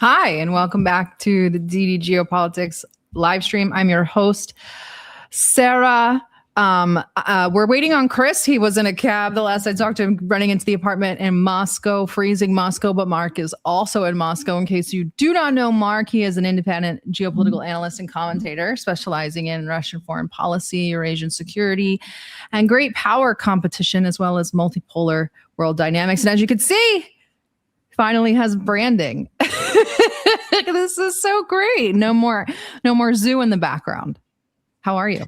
Hi, and welcome back to the DD Geopolitics live stream. I'm your host, Sarah. We're waiting on Chris. He was in a cab the last I talked to him, running into the apartment in Moscow, freezing Moscow. But Mark is also in Moscow. In case you do not know Mark, he is an independent geopolitical analyst and commentator specializing in Russian foreign policy, Eurasian security, and great power competition, as well as multipolar world dynamics. And as you can see, finally has branding. This is so great. No more zoo in the background. How are you?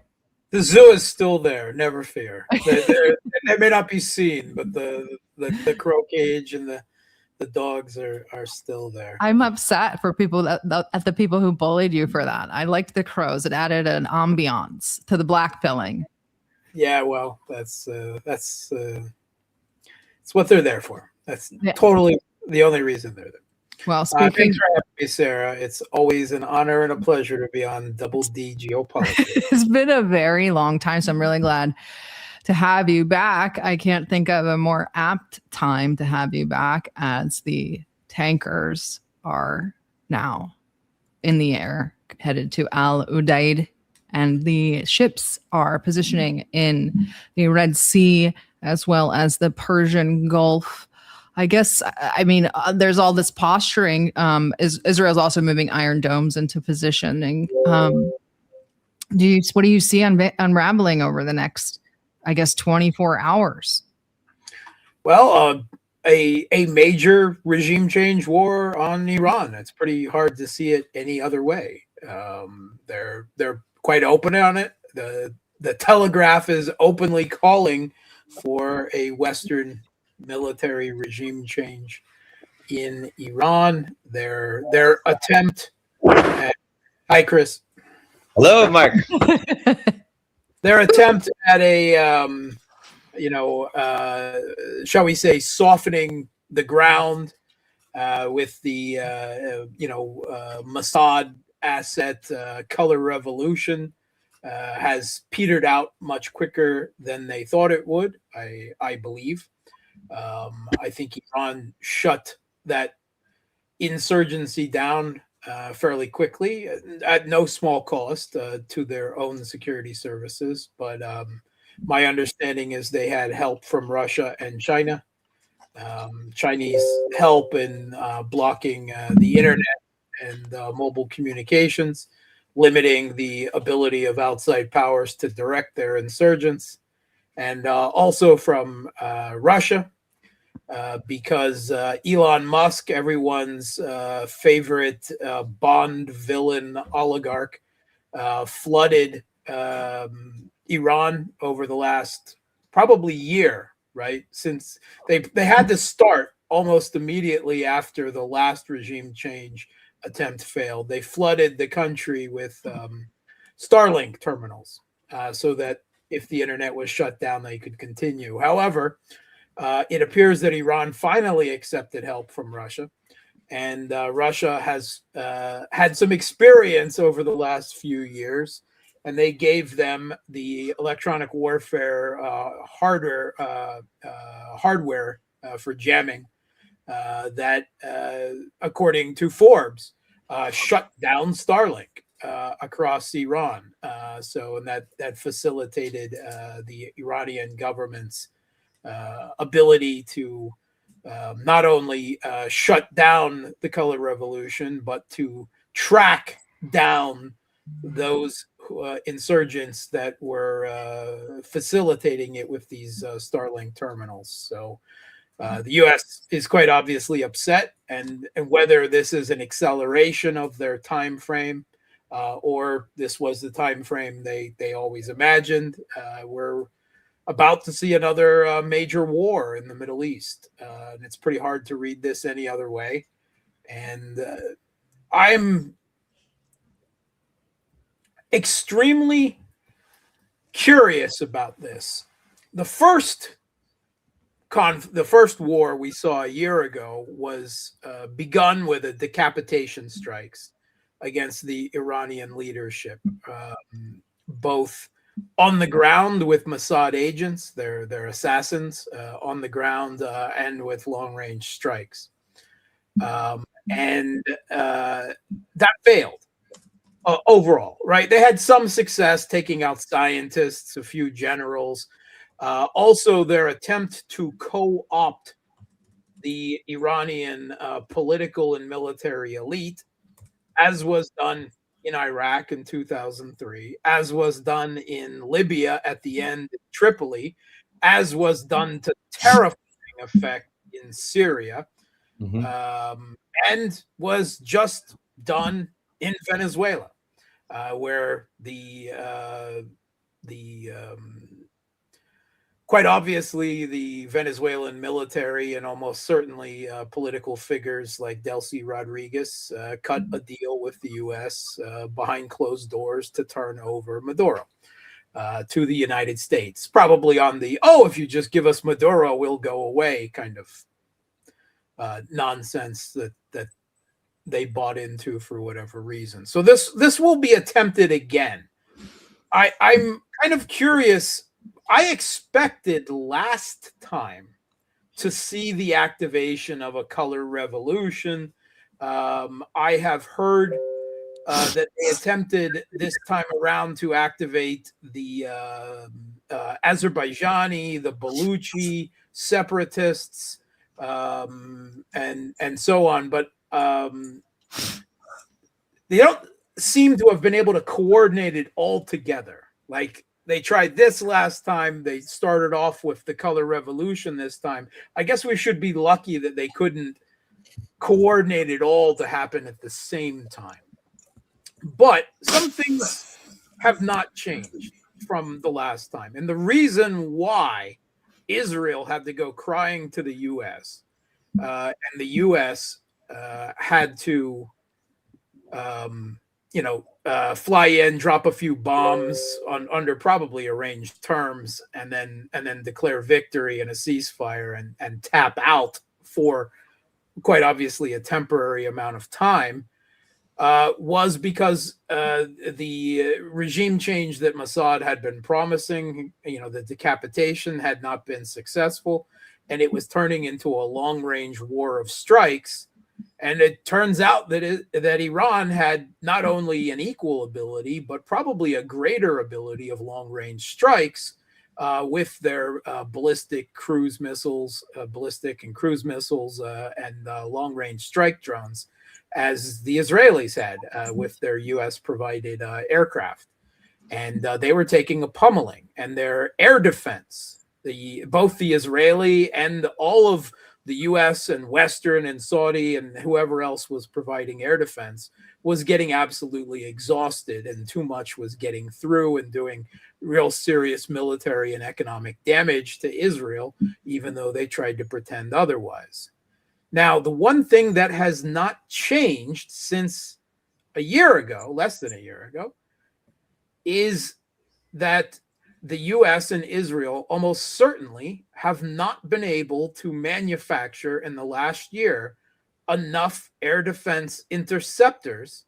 The zoo is still there. Never fear. They may not be seen, but the crow cage and the dogs are still there. I'm upset for people at the people who bullied you for that. I liked the crows. It added an ambiance to the black filling. Yeah, well, that's what they're there for. That's totally the only reason they're there. Well, speaking thanks for having me, Sarah. It's always an honor and a pleasure to be on Double D Geopolitics. It's been a very long time, so I'm really glad to have you back. I can't think of a more apt time to have you back, as the tankers are now in the air, headed to Al Udeid, and the ships are positioning in the Red Sea as well as the Persian Gulf. I guess, there's all this posturing. Israel's also moving Iron Domes into positioning. What do you see unraveling over the next, 24 hours? Well, a major regime change war on Iran. It's pretty hard to see it any other way. They're quite open on it. The Telegraph is openly calling for a Western military regime change in Iran. Their attempt at, hi Chris. Hello, Mark. Their attempt at a shall we say, softening the ground with the Mossad asset color revolution has petered out much quicker than they thought it would, I believe. I think Iran shut that insurgency down fairly quickly at no small cost to their own security services. But my understanding is they had help from Russia and China. Chinese help in blocking the internet and mobile communications, limiting the ability of outside powers to direct their insurgents. And also from Russia, because Elon Musk, everyone's favorite Bond villain oligarch, flooded Iran over the last probably year, right? Since they had to start almost immediately after the last regime change attempt failed. They flooded the country with Starlink terminals so that if the internet was shut down, they could continue. However, it appears that Iran finally accepted help from Russia, and Russia has had some experience over the last few years, and they gave them the electronic warfare hardware for jamming that, according to Forbes, shut down Starlink across Iran. And that facilitated the Iranian government's ability to not only shut down the color revolution, but to track down those insurgents that were facilitating it with these Starlink terminals. So the U.S. is quite obviously upset, and whether this is an acceleration of their time frame or this was the time frame they always imagined, we're about to see another major war in the Middle East. And it's pretty hard to read this any other way. And I'm extremely curious about this. The first war we saw a year ago was begun with a decapitation strikes against the Iranian leadership, both on the ground with Mossad agents, their assassins on the ground, and with long-range strikes. and that failed overall, right? They had some success taking out scientists, a few generals. Also, their attempt to co-opt the Iranian political and military elite, as was done in Iraq in 2003, as was done in Libya at the end, Tripoli, as was done to terrifying effect in Syria, and was just done in Venezuela, where the quite obviously the Venezuelan military and almost certainly political figures like Delcy Rodriguez cut a deal with the U.S. Behind closed doors to turn over Maduro to the United States, probably on the, oh, if you just give us Maduro, we'll go away kind of nonsense that they bought into for whatever reason. So this will be attempted again. I'm kind of curious. I expected last time to see the activation of a color revolution. I have heard that they attempted this time around to activate the Azerbaijani, the Baluchi separatists, and so on. But they don't seem to have been able to coordinate it all together. Like, they tried this last time. They started off with the color revolution this time. I guess we should be lucky that they couldn't coordinate it all to happen at the same time. But some things have not changed from the last time. And the reason why Israel had to go crying to the U.S. And the U.S. Had to fly in, drop a few bombs under probably arranged terms, and then declare victory and a ceasefire and tap out for quite obviously a temporary amount of time, was because the regime change that Mossad had been promising, the decapitation, had not been successful, and it was turning into a long-range war of strikes. And it turns out that Iran had not only an equal ability, but probably a greater ability of long-range strikes with their ballistic and cruise missiles, and long-range strike drones, as the Israelis had with their U.S.-provided aircraft. And they were taking a pummeling. And their air defense, both the Israeli and all of the U.S. and Western and Saudi and whoever else was providing air defense, was getting absolutely exhausted, and too much was getting through and doing real serious military and economic damage to Israel, even though they tried to pretend otherwise. Now, the one thing that has not changed since a year ago, less than a year ago, is that the U.S. and Israel almost certainly have not been able to manufacture in the last year enough air defense interceptors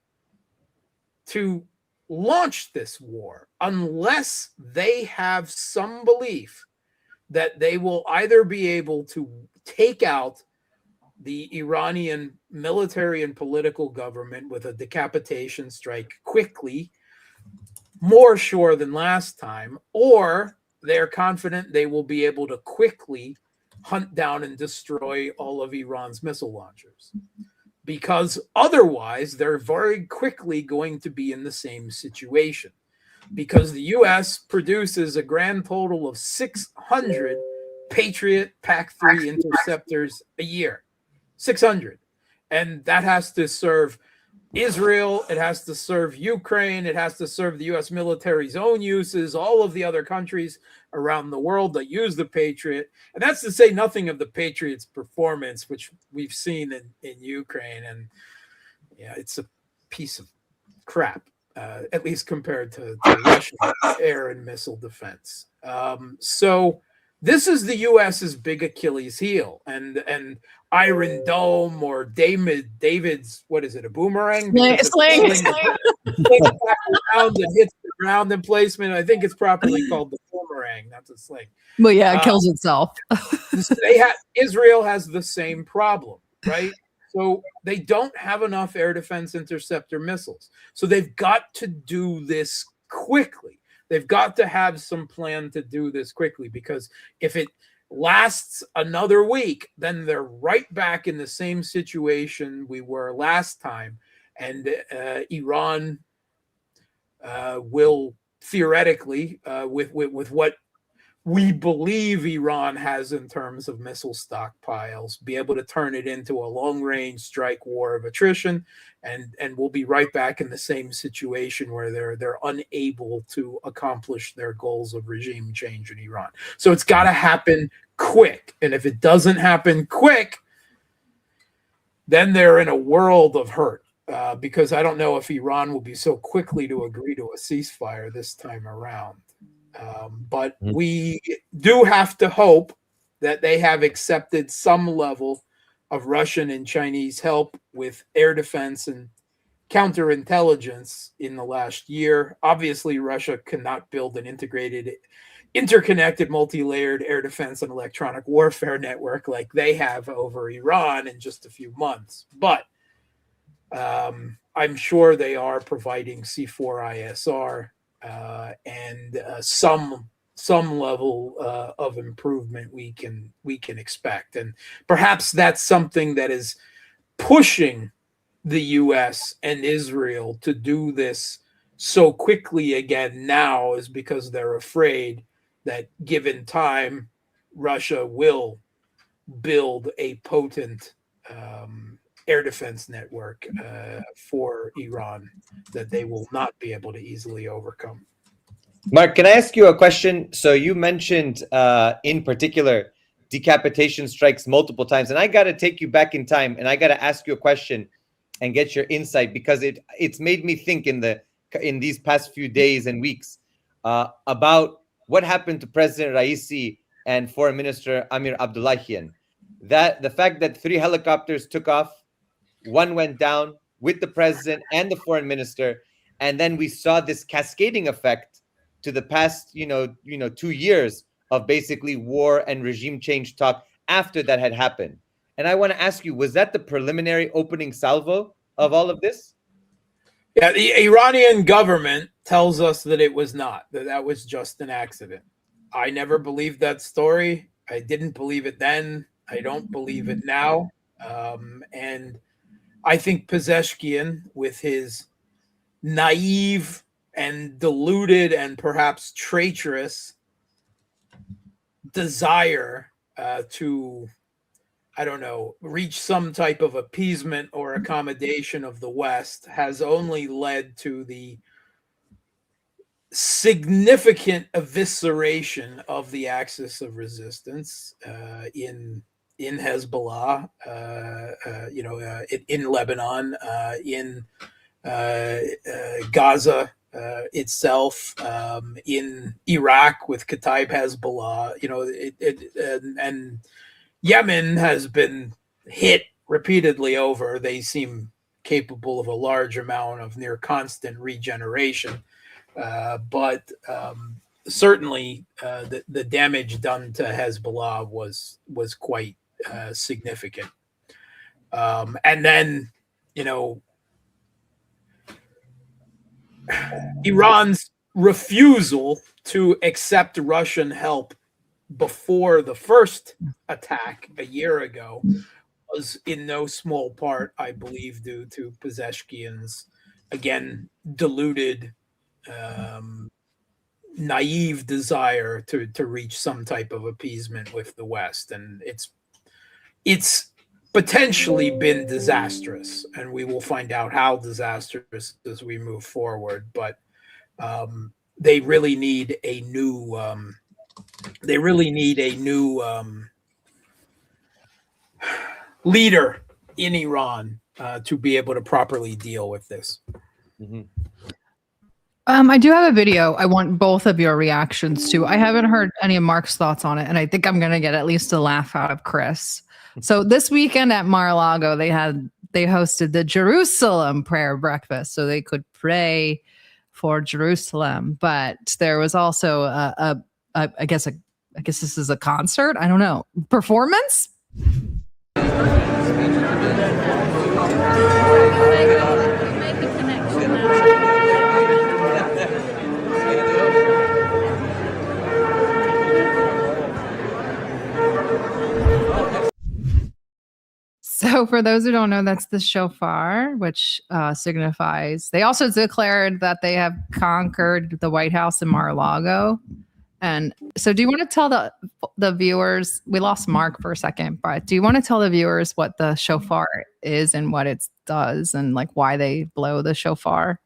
to launch this war, unless they have some belief that they will either be able to take out the Iranian military and political government with a decapitation strike quickly, more sure than last time, or they're confident they will be able to quickly hunt down and destroy all of Iran's missile launchers. Because otherwise, they're very quickly going to be in the same situation. Because the U.S. produces a grand total of 600 Patriot PAC-3 interceptors a year. 600. And that has to serve Israel, it has to serve Ukraine, it has to serve the U.S. military's own uses, all of the other countries around the world that use the Patriot. And that's to say nothing of the Patriot's performance, which we've seen in Ukraine. And yeah, it's a piece of crap, at least compared to Russian air and missile defense. So this is the U.S.'s big Achilles heel. And Iron Dome or David's, what is it, a boomerang? Sling. Around and hits the ground in placement. I think it's properly called the boomerang, not the sling. Well, yeah, it kills itself. Israel has the same problem, right? So they don't have enough air defense interceptor missiles. So they've got to do this quickly. They've got to have some plan to do this quickly, because if it lasts another week, then they're right back in the same situation we were last time. And Iran will theoretically, with what we believe Iran has in terms of missile stockpiles, be able to turn it into a long-range strike war of attrition, and we'll be right back in the same situation where they're unable to accomplish their goals of regime change in Iran. So it's got to happen quick, and if it doesn't happen quick, then they're in a world of hurt. Because I don't know if Iran will be so quickly to agree to a ceasefire this time around. But we do have to hope that they have accepted some level of Russian and Chinese help with air defense and counterintelligence in the last year. Obviously, Russia cannot build an interconnected, multi-layered air defense and electronic warfare network like they have over Iran in just a few months. But I'm sure they are providing C4ISR and some level of improvement we can expect, and perhaps that's something that is pushing the U.S. and Israel to do this so quickly again now, is because they're afraid that given time, Russia will build a potent air defense network for Iran that they will not be able to easily overcome. Mark, can I ask you a question? So you mentioned in particular decapitation strikes multiple times, and I got to take you back in time, and I got to ask you a question and get your insight, because it's made me think in these past few days and weeks about what happened to President Raisi and Foreign Minister Amir Abdullahian. That the fact that 3 helicopters took off, one went down with the president and the foreign minister, and then we saw this cascading effect to the past 2 years of basically war and regime change talk after that had happened. And I want to ask you, was that the preliminary opening salvo of all of this? Yeah, the Iranian government tells us that it was not, that was just an accident. I never believed that story. I didn't believe it then. I don't believe it now. And I think Pezeshkian, with his naive and deluded and perhaps traitorous desire to, I don't know, reach some type of appeasement or accommodation of the West, has only led to the significant evisceration of the axis of resistance in Hezbollah, in Lebanon, in Gaza itself, in Iraq with Kataib Hezbollah, and Yemen has been hit repeatedly over. They seem capable of a large amount of near constant regeneration, but certainly the damage done to Hezbollah was quite significant. And then, Iran's refusal to accept Russian help before the first attack a year ago was in no small part, I believe, due to Pezeshkian's, again, deluded, naive desire to reach some type of appeasement with the West. And it's potentially been disastrous, and we will find out how disastrous as we move forward. But they really need a new leader in Iran to be able to properly deal with this. Mm-hmm. I do have a video I want both of your reactions to. I haven't heard any of Mark's thoughts on it, and I think I'm going to get at least a laugh out of Chris. So this weekend at Mar-a-Lago, they hosted the Jerusalem prayer breakfast, so they could pray for Jerusalem. But there was also I guess this is a concert. I don't know, performance. Make the connection now. So for those who don't know, that's the shofar, which signifies. They also declared that they have conquered the White House in Mar-a-Lago. And so, do you want to tell the viewers? We lost Mark for a second, but do you want to tell the viewers what the shofar is and what it does, and like why they blow the shofar?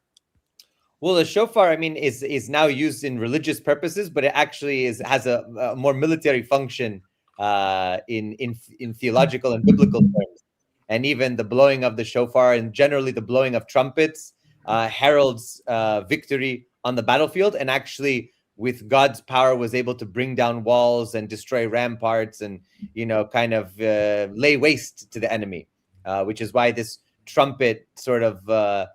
Well, the shofar, I mean, is now used in religious purposes, but it actually has a more military function in theological and biblical terms. And even the blowing of the shofar and generally the blowing of trumpets heralds victory on the battlefield, and actually with God's power was able to bring down walls and destroy ramparts and, kind of lay waste to the enemy, which is why this trumpet sort of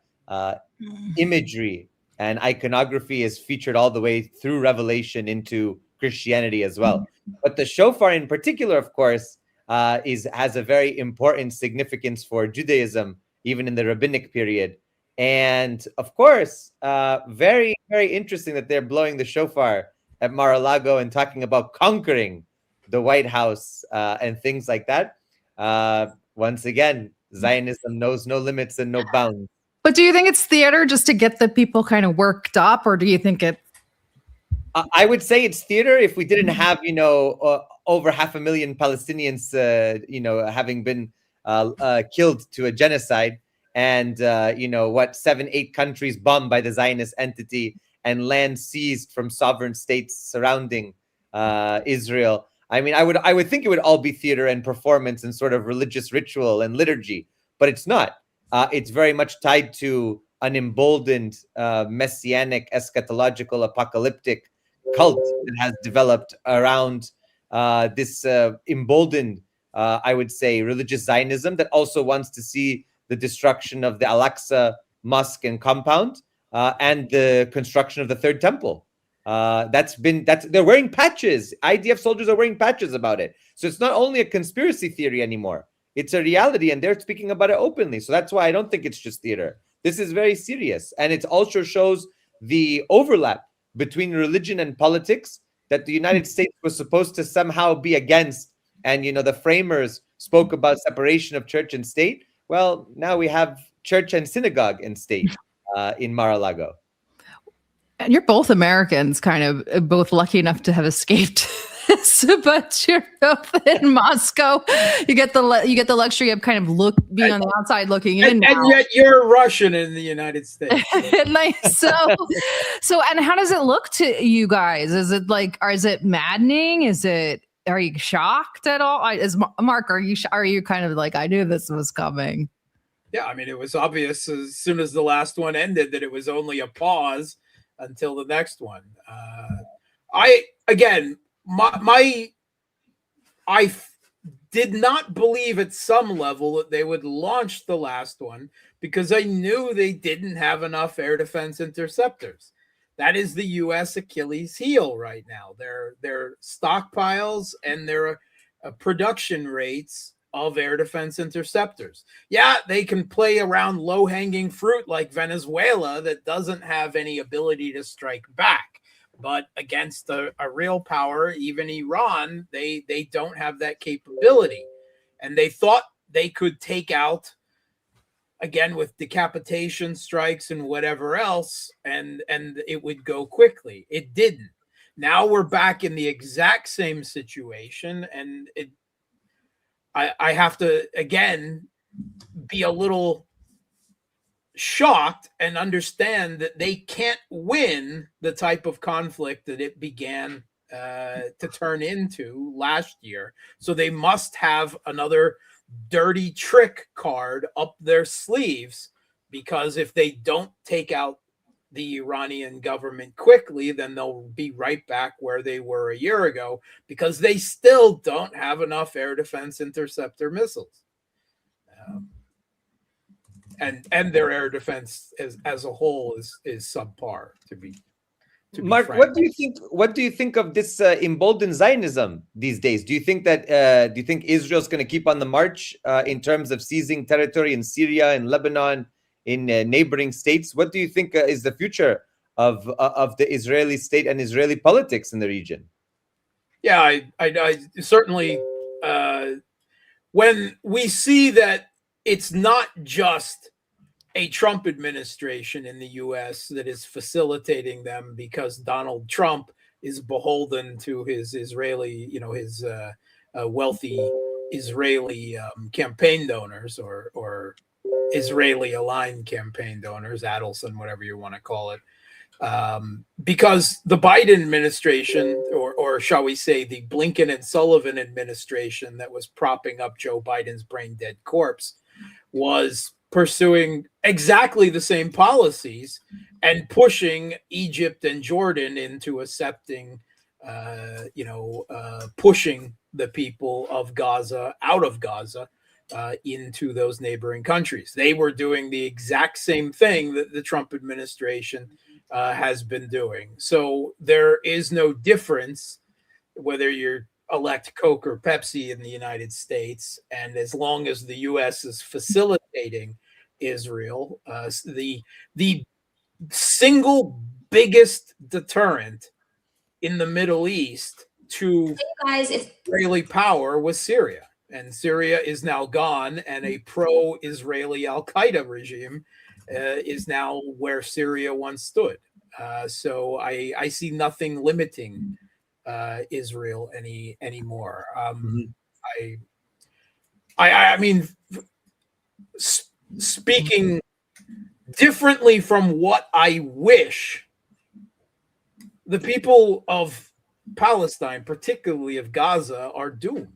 imagery and iconography is featured all the way through Revelation into Christianity as well. But the shofar in particular, of course, has a very important significance for Judaism, even in the rabbinic period. And of course, very, very interesting that they're blowing the shofar at Mar-a-Lago and talking about conquering the White House and things like that. Once again, Zionism knows no limits and no bounds. But do you think it's theater just to get the people kind of worked up, or do you think it? I would say it's theater if we didn't have, over 500,000 Palestinians, having been killed to a genocide. And, 7-8 countries bombed by the Zionist entity and land seized from sovereign states surrounding Israel. I mean, I would think it would all be theater and performance and sort of religious ritual and liturgy, but it's not. It's very much tied to an emboldened messianic, eschatological, apocalyptic cult that has developed around this emboldened, I would say, religious Zionism that also wants to see the destruction of the Al-Aqsa mosque and compound and the construction of the third temple. They're wearing patches. IDF soldiers are wearing patches about it. So it's not only a conspiracy theory anymore. It's a reality, and they're speaking about it openly. So that's why I don't think it's just theater. This is very serious. And it also shows the overlap between religion and politics that the United States was supposed to somehow be against. And, the framers spoke about separation of church and state. Well, now we have church and synagogue and state in Mar-a-Lago. And you're both Americans, kind of both lucky enough to have escaped this, but you're both in Moscow. You get the luxury of kind of being on the outside looking in. And yet you're Russian in the United States. Nice. So, and how does it look to you guys? Is it maddening? Are you shocked at all? Mark, are you kind of like, I knew this was coming? Yeah, I mean, it was obvious as soon as the last one ended that it was only a pause until the next one. I did not believe at some level that they would launch the last one because I knew they didn't have enough air defense interceptors. That is the U.S. Achilles heel right now. Their stockpiles and their production rates of air defense interceptors. Yeah, they can play around low-hanging fruit like Venezuela that doesn't have any ability to strike back. But against a real power, even Iran, they don't have that capability. And they thought they could take out, again, with decapitation strikes and whatever else, and it would go quickly. It didn't. Now we're back in the exact same situation, and I have to, again, be a little shocked and understand that they can't win the type of conflict that it began to turn into last year. So they must have another dirty trick card up their sleeves, because if they don't take out the Iranian government quickly, then they'll be right back where they were a year ago, because they still don't have enough air defense interceptor missiles. And their air defense as a whole is subpar, to Mark, frank. what do you think of this emboldened Zionism these days? Do you think that do you think Israel's going to keep on the march in terms of seizing territory in Syria and Lebanon, in neighboring states? What do you think is the future of the Israeli state and Israeli politics in the region? Yeah, I certainly, when we see that it's not just a Trump administration in the U.S. that is facilitating them because Donald Trump is beholden to his Israeli, his wealthy Israeli campaign donors or Israeli aligned campaign donors, Adelson, whatever you want to call it. Because the Biden administration, or shall we say the Blinken and Sullivan administration that was propping up Joe Biden's brain dead corpse, was pursuing exactly the same policies and pushing Egypt and Jordan into accepting, pushing the people of Gaza out of Gaza into those neighboring countries. They were doing the exact same thing that the Trump administration has been doing. So there is no difference whether you're elect Coke or Pepsi in the United States, and as long as the U.S. is facilitating Israel, the single biggest deterrent in the Middle East to Israeli power was Syria, and Syria is now gone, and a pro-Israeli Al-Qaeda regime is now where Syria once stood. So I see nothing limiting Israel anymore. I mean, speaking differently from what I wish, the people of Palestine, particularly of Gaza, are doomed.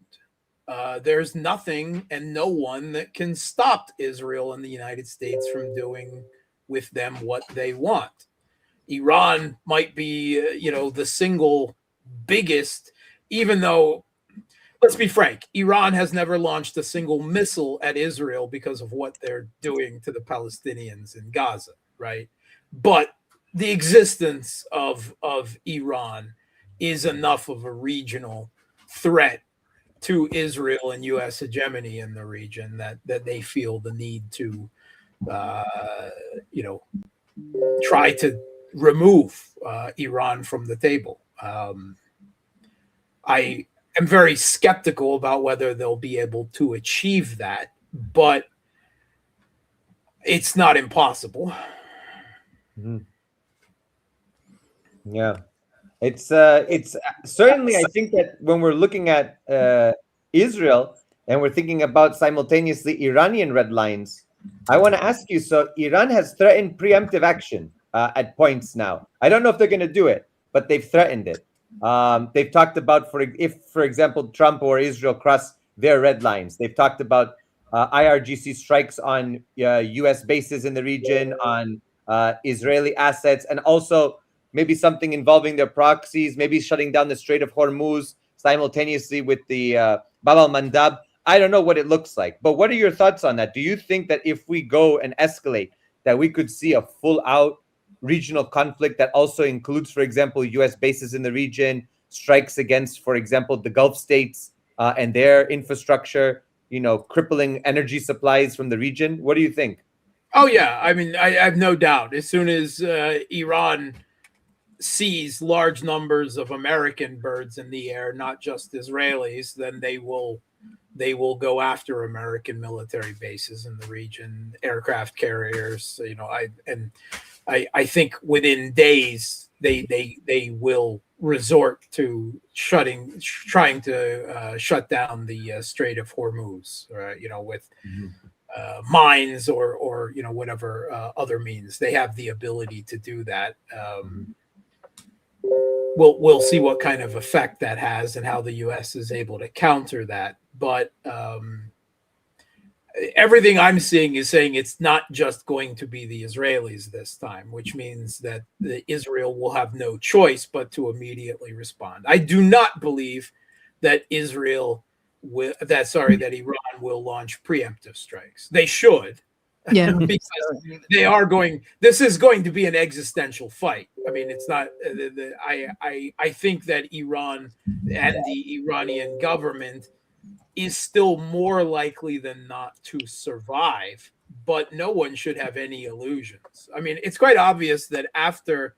There's nothing and no one that can stop Israel and the United States from doing with them what they want. Iran might be, the single biggest, even though, let's be frank, Iran has never launched a single missile at Israel because of what they're doing to the Palestinians in Gaza, right? But the existence of Iran is enough of a regional threat to Israel and U.S. hegemony in the region that they feel the need to, try to remove Iran from the table. I am very skeptical about whether they'll be able to achieve that, but it's not impossible. Mm-hmm. Yeah, it's certainly, I think that when we're looking at Israel and we're thinking about simultaneously Iranian red lines, I want to ask you, so Iran has threatened preemptive action at points now. I don't know if they're going to do it, but they've threatened it. They've talked about, for example, Trump or Israel cross their red lines. They've talked about IRGC strikes on U.S. bases in the region, on Israeli assets, and also maybe something involving their proxies, maybe shutting down the Strait of Hormuz simultaneously with the Bab al-Mandab. I don't know what it looks like, but what are your thoughts on that? Do you think that if we go and escalate, that we could see a full-out regional conflict that also includes, for example, U.S. bases in the region, strikes against, for example, the Gulf states and their infrastructure, crippling energy supplies from the region? What do you think? Oh, yeah. I mean, I have no doubt. As soon as Iran sees large numbers of American birds in the air, not just Israelis, then they will go after American military bases in the region, aircraft carriers. I think within days they will resort to trying to shut down the Strait of Hormuz, with mines or whatever other means. They have the ability to do that. We'll see what kind of effect that has and how the U.S. is able to counter that. But everything I'm seeing is saying it's not just going to be the Israelis this time, which means that Israel will have no choice but to immediately respond. I do not believe that Iran will launch preemptive strikes. They should. Yeah. because they are going. This is going to be an existential fight. I mean, it's not. I think that Iran and the Iranian government is still more likely than not to survive, but no one should have any illusions. I mean, it's quite obvious that after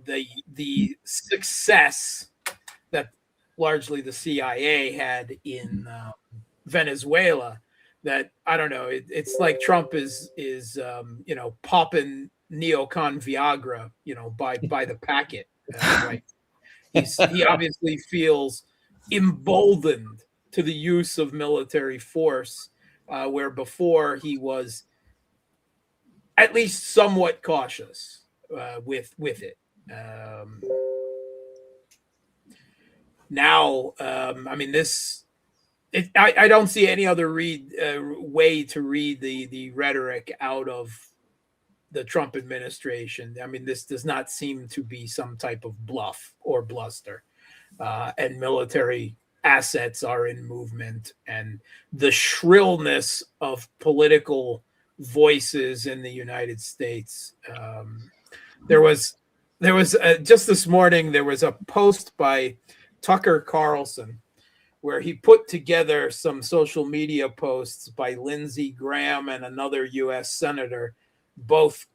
the success that largely the CIA had in Venezuela, that I don't know, it's like Trump is popping neocon Viagra, by the packet, right? He obviously feels emboldened to the use of military force, where before he was at least somewhat cautious with it. Now, I mean, I don't see any other way to read the rhetoric out of the Trump administration. I mean, this does not seem to be some type of bluff or bluster, and military assets are in movement, and the shrillness of political voices in the United States. There was just this morning, there was a post by Tucker Carlson where he put together some social media posts by Lindsey Graham and another U.S. senator, both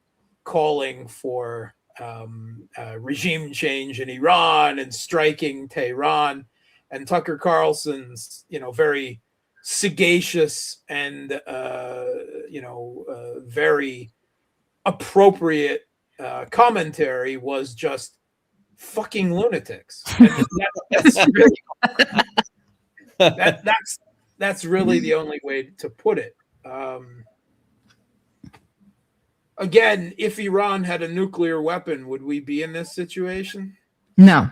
calling for regime change in Iran and striking Tehran. And Tucker Carlson's, very sagacious and, very appropriate commentary was just fucking lunatics. That's really the only way to put it. Again, if Iran had a nuclear weapon, would we be in this situation? No.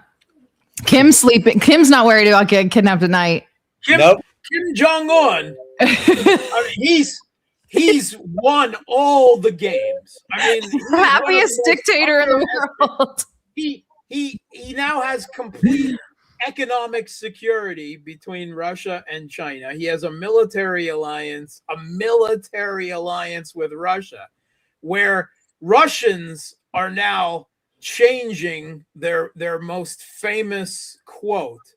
Kim's sleeping. Kim's not worried about getting kidnapped tonight. Nope. Kim Jong-un, I mean, he's won all the games. I mean, the happiest dictator in the world. He now has complete economic security between Russia and China. He has a military alliance with Russia, where Russians are now changing their most famous quote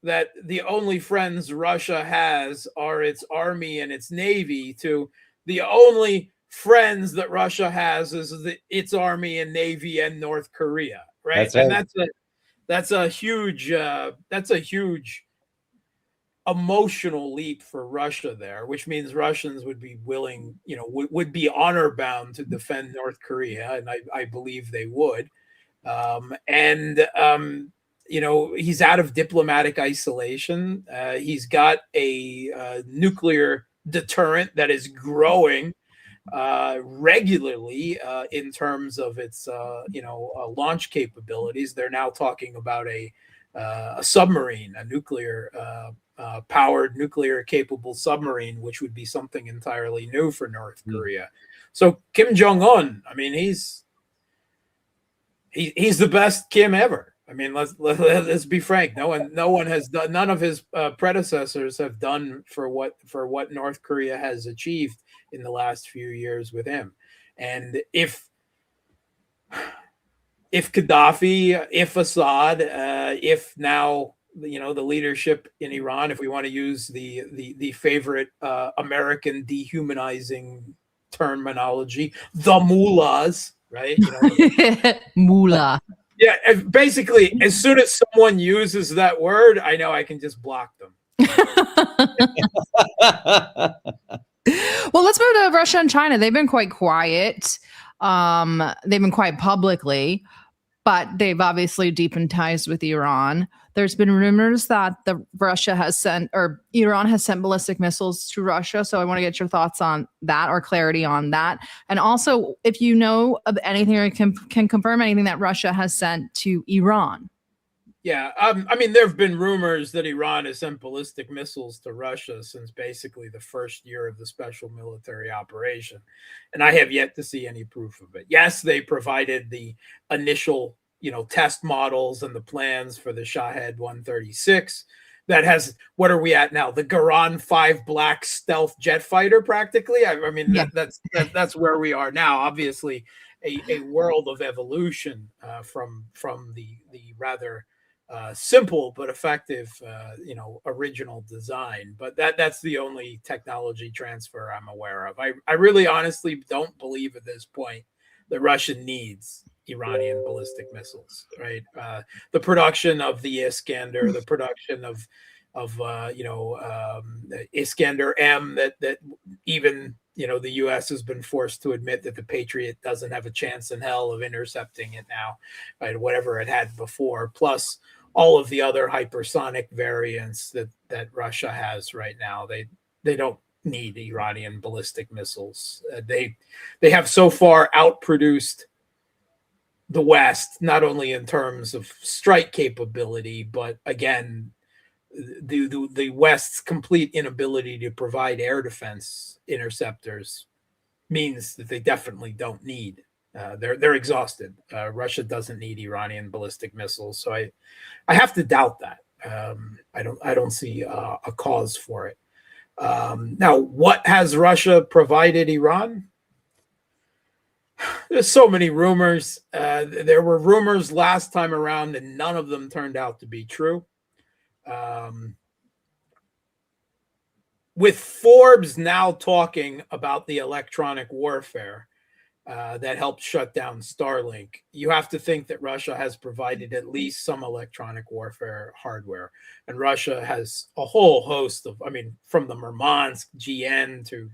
that the only friends Russia has are its army and its navy, to the only friends that Russia has is its army and navy and North Korea, right? And that's a huge emotional leap for Russia there, which means Russians would be willing, would be honor bound to defend North Korea, and I believe they would. He's out of diplomatic isolation. He's got a nuclear deterrent that is growing regularly in terms of its launch capabilities. They're now talking about a submarine, a nuclear powered, nuclear capable submarine, which would be something entirely new for North Korea. So Kim Jong-un, I mean, he's the best Kim ever. I mean, let's be frank. No one has done. None of his predecessors have done for what North Korea has achieved in the last few years with him. And if Gaddafi, if Assad, if now the leadership in Iran, if we want to use the favorite American dehumanizing terminology, the mullahs, right? Mullah. Yeah, basically, as soon as someone uses that word, I know I can just block them. Well, let's move to Russia and China. They've been quite quiet. They've been quiet publicly, but they've obviously deepened ties with Iran. There's been rumors that Iran has sent ballistic missiles to Russia. So I want to get your thoughts on that, or clarity on that. And also, if you know of anything or can confirm anything that Russia has sent to Iran. Yeah, I mean, there have been rumors that Iran has sent ballistic missiles to Russia since basically the first year of the special military operation. And I have yet to see any proof of it. Yes, they provided the initial, test models and the plans for the Shahed 136. that has, what are we at now? The Garan 5 Black stealth jet fighter, practically. I mean, Yeah. that's where we are now. Obviously, a world of evolution from the rather simple but effective, original design. But that's the only technology transfer I'm aware of. I really honestly don't believe at this point that Russia needs Iranian ballistic missiles, right? The production of the Iskander, the production of Iskander M, that even the U.S. has been forced to admit that the Patriot doesn't have a chance in hell of intercepting it now, right? Whatever it had before, plus all of the other hypersonic variants that Russia has right now. They don't need Iranian ballistic missiles. They have so far outproduced the West, not only in terms of strike capability, but again, the West's complete inability to provide air defense interceptors means that they definitely don't need. They're exhausted. Russia doesn't need Iranian ballistic missiles, so I have to doubt that. I don't see a cause for it. Now, what has Russia provided Iran? There's so many rumors. There were rumors last time around, and none of them turned out to be true. With Forbes now talking about the electronic warfare that helped shut down Starlink, you have to think that Russia has provided at least some electronic warfare hardware. And Russia has a whole host of, from the Murmansk GN to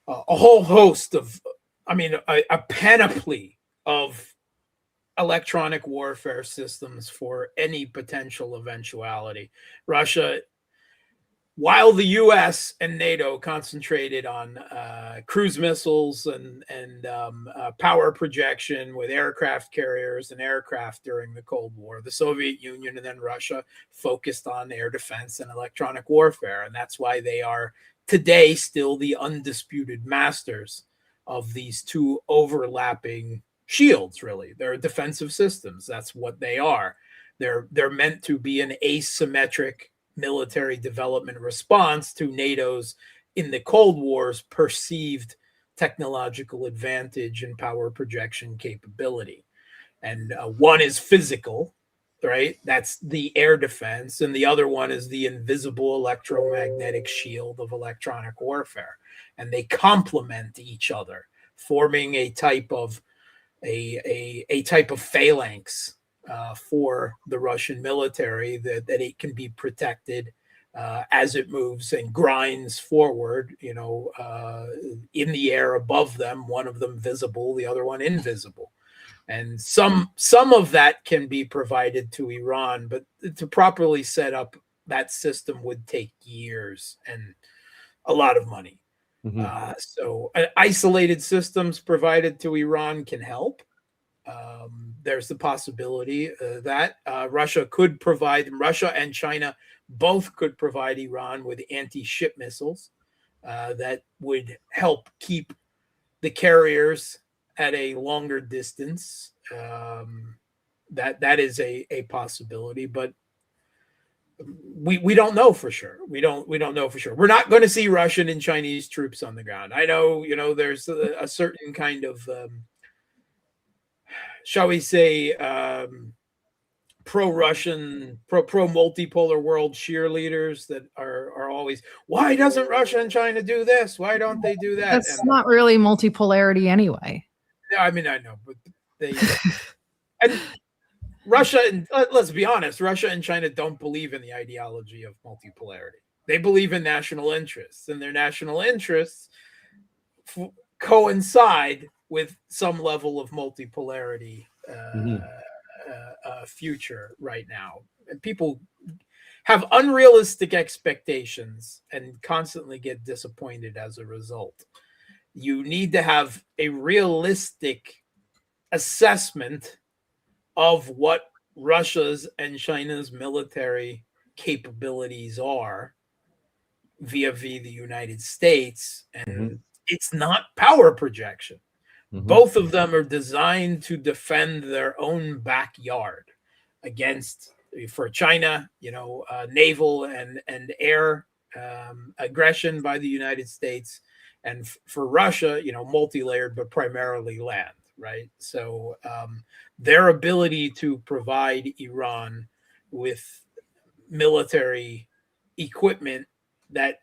a whole host of, a panoply of electronic warfare systems for any potential eventuality. Russia, while the U.S. and NATO concentrated on cruise missiles and power projection with aircraft carriers and aircraft during the Cold War, the Soviet Union and then Russia focused on air defense and electronic warfare. And that's why they are today still the undisputed masters of these two overlapping shields, really. They're defensive systems. That's what they are. They're meant to be an asymmetric military development response to NATO's, in the Cold War's, perceived technological advantage and power projection capability. And one is physical, right? That's the air defense. And the other one is the invisible electromagnetic shield of electronic warfare. And they complement each other, forming a type of phalanx for the Russian military that it can be protected as it moves and grinds forward, in the air above them, one of them visible, the other one invisible. And some of that can be provided to Iran, but to properly set up that system would take years and a lot of money. Mm-hmm. So isolated systems provided to Iran can help. There's the possibility that Russia and China both could provide Iran with anti-ship missiles that would help keep the carriers at a longer distance. That is a possibility, but we don't know for sure. We don't know for sure. We're not going to see Russian and Chinese troops on the ground. I know, there's a certain kind of shall we say, pro-Russian, pro-multipolar world cheerleaders that are always, why doesn't Russia and China do this? Why don't they do that? That's not really multipolarity anyway. I know, but they and Russia, and let's be honest, Russia and China don't believe in the ideology of multipolarity. They believe in national interests, and their national interests coincide with some level of multipolarity future right now. And people have unrealistic expectations and constantly get disappointed as a result. You need to have a realistic assessment of what Russia's and China's military capabilities are vis-a-vis the United States. And it's not power projection. Both of them are designed to defend their own backyard against For China, naval and air aggression by the United States, and for Russia, multi-layered but primarily land, right? So their ability to provide Iran with military equipment that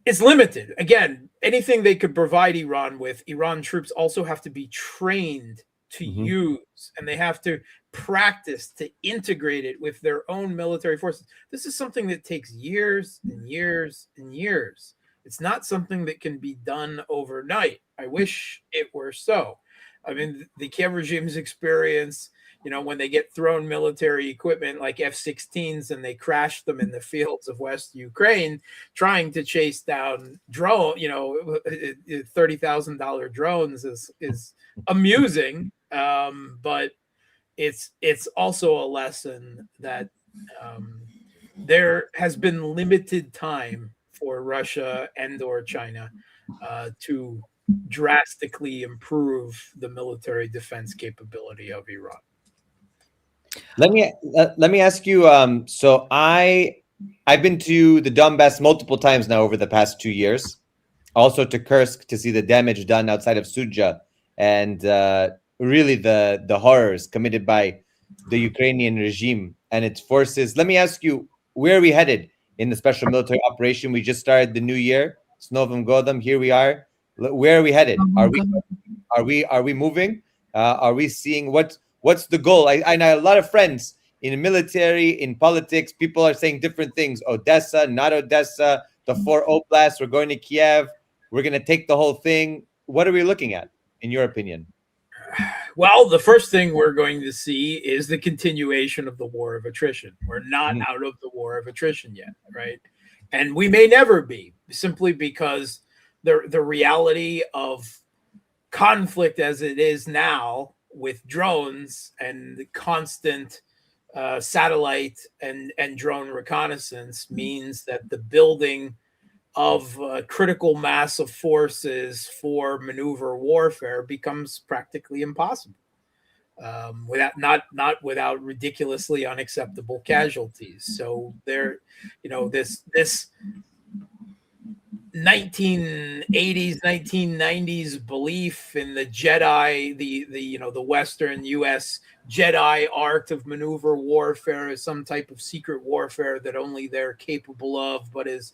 is limited. Again, anything they could provide Iran with, Iran troops also have to be trained to use, and they have to practice to integrate it with their own military forces. This is something that takes years and years and years. It's not something that can be done overnight. I wish it were so. I mean, the Kiev regime's experience, when they get thrown military equipment like F-16s and they crash them in the fields of West Ukraine, trying to chase down $30,000 drones is amusing. But it's also a lesson that there has been limited time for Russia and or China to drastically improve the military defense capability of Iran. Let me ask you. So I've been to the Donbass multiple times now over the past 2 years. Also to Kursk to see the damage done outside of Sudzha, and really the horrors committed by the Ukrainian regime and its forces. Let me ask you, where are we headed in the special military operation? We just started the new year. It's Novum Godam. Here we are. Where are we headed? Are we moving? Are we seeing what's the goal? I know a lot of friends in the military, in politics. People are saying different things. Odessa, not Odessa. The 4 oblasts. We're going to Kiev. We're going to take the whole thing. What are we looking at, in your opinion? Well, the first thing we're going to see is the continuation of the war of attrition. We're not out of the war of attrition yet, right? And we may never be, simply because the reality of conflict as it is now, with drones and constant satellite and drone reconnaissance, means that the building of critical mass of forces for maneuver warfare becomes practically impossible, without ridiculously unacceptable casualties. So this 1980s, 1990s belief in the Jedi, the Western U.S. Jedi art of maneuver warfare as some type of secret warfare that only they're capable of, but it's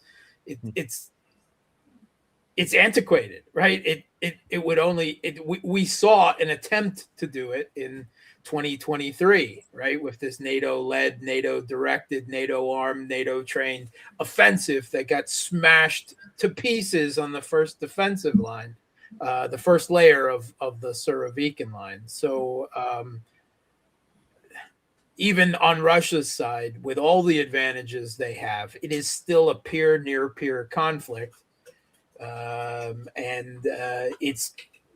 antiquated, right? We saw an attempt to do it in 2023, right, with this NATO-led, NATO-directed, NATO-armed, NATO-trained offensive that got smashed to pieces on the first defensive line, the first layer of the Surovikin line. So even on Russia's side, with all the advantages they have, it is still a near-peer conflict.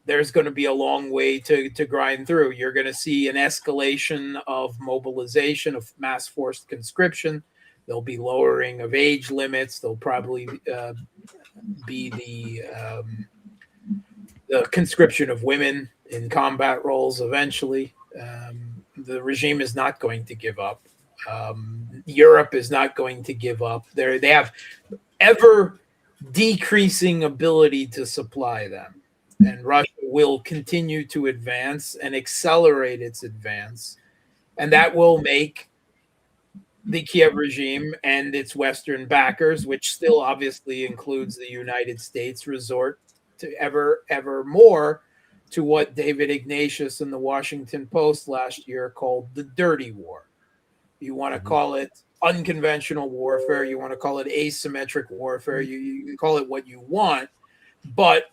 There's going to be a long way to grind through. You're going to see an escalation of mobilization, of mass forced conscription. There'll be lowering of age limits. There'll probably be the conscription of women in combat roles eventually. The regime is not going to give up. Europe is not going to give up. They have ever decreasing ability to supply them, and Russia will continue to advance and accelerate its advance, and that will make the Kiev regime and its Western backers, which still obviously includes the United States, resort to ever more to what David Ignatius in the Washington Post last year called the dirty war. You want to call it unconventional warfare, you want to call it asymmetric warfare, you call it what you want, but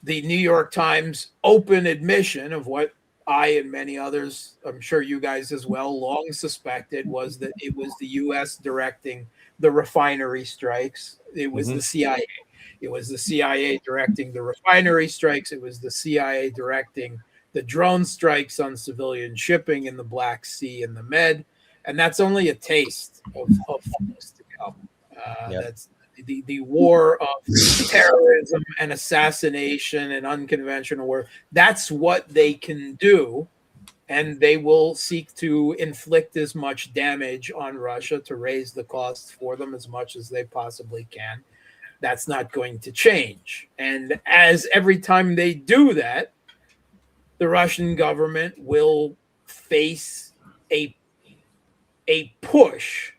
the New York Times open admission of what I and many others, I'm sure you guys as well, long suspected, was that it was the U.S. directing the refinery strikes. It was the CIA. It was the CIA directing the refinery strikes. It was the CIA directing the drone strikes on civilian shipping in the Black Sea and the Med. And that's only a taste of things to come. That's the war of terrorism and assassination and unconventional war. That's what they can do and they will seek to inflict as much damage on Russia to raise the costs for them as much as they possibly can. That's not going to change. And as every time they do that, the Russian government will face a push,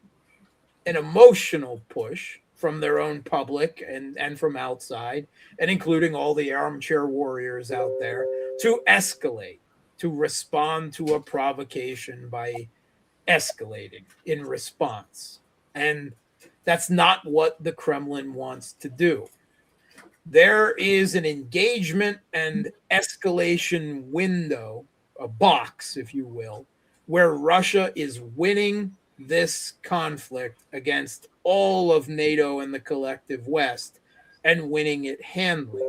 an emotional push from their own public and from outside, and including all the armchair warriors out there, to escalate, to respond to a provocation by escalating in response. And that's not what the Kremlin wants to do. There is an engagement and escalation window, a box, if you will, where Russia is winning this conflict against all of NATO and the collective West and winning it handily.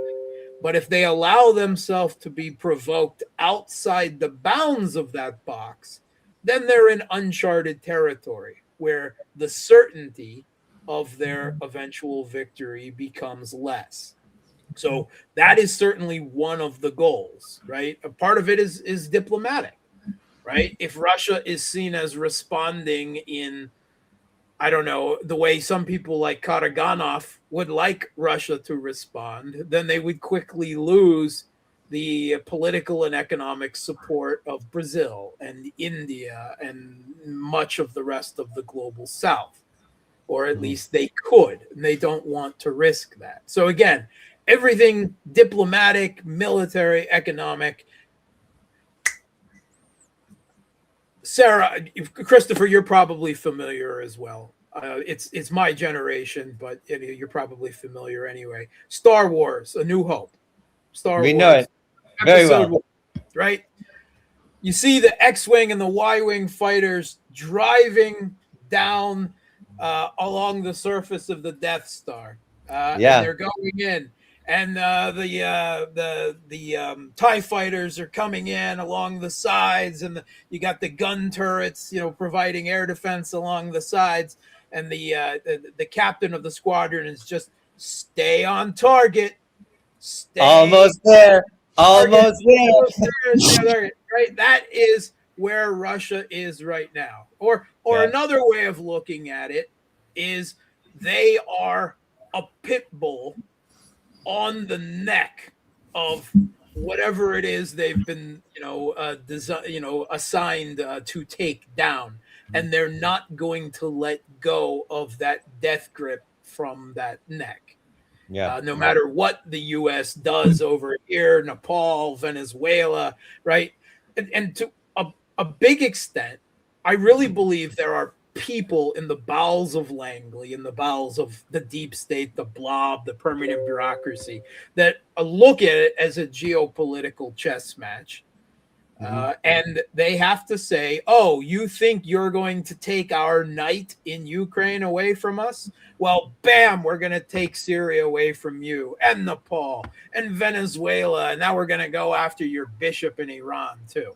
But if they allow themselves to be provoked outside the bounds of that box, then they're in uncharted territory where the certainty of their eventual victory becomes less. So that is certainly one of the goals, right? A part of it is diplomatic, right? If Russia is seen as responding in, I don't know, the way some people like Karaganov would like Russia to respond, then they would quickly lose the political and economic support of Brazil and India and much of the rest of the global South, or at least they could, and they don't want to risk that. So again, everything diplomatic, military, economic. Sarah, Christopher, you're probably familiar as well. It's my generation, but you're probably familiar anyway. Star Wars: A New Hope. We know it very well, 1, right? You see the X-wing and the Y-wing fighters driving down along the surface of the Death Star. And they're going in. And the TIE fighters are coming in along the sides, and you got the gun turrets, providing air defense along the sides. And the captain of the squadron is just stay on target. Almost there. Almost there. Right? That is where Russia is right now. Or another way of looking at it is they are a pit bull on the neck of whatever it is they've been, assigned to take down, and they're not going to let go of that death grip from that neck. No matter what the U.S. does over here, Nepal, Venezuela, right, and to a big extent, I really believe there are people in the bowels of Langley, in the bowels of the deep state, the blob, the permanent bureaucracy, that look at it as a geopolitical chess match. And they have to say, oh, you think you're going to take our night in Ukraine away from us? Well, bam, we're going to take Syria away from you, and Nepal, and Venezuela, and now we're going to go after your bishop in Iran, too.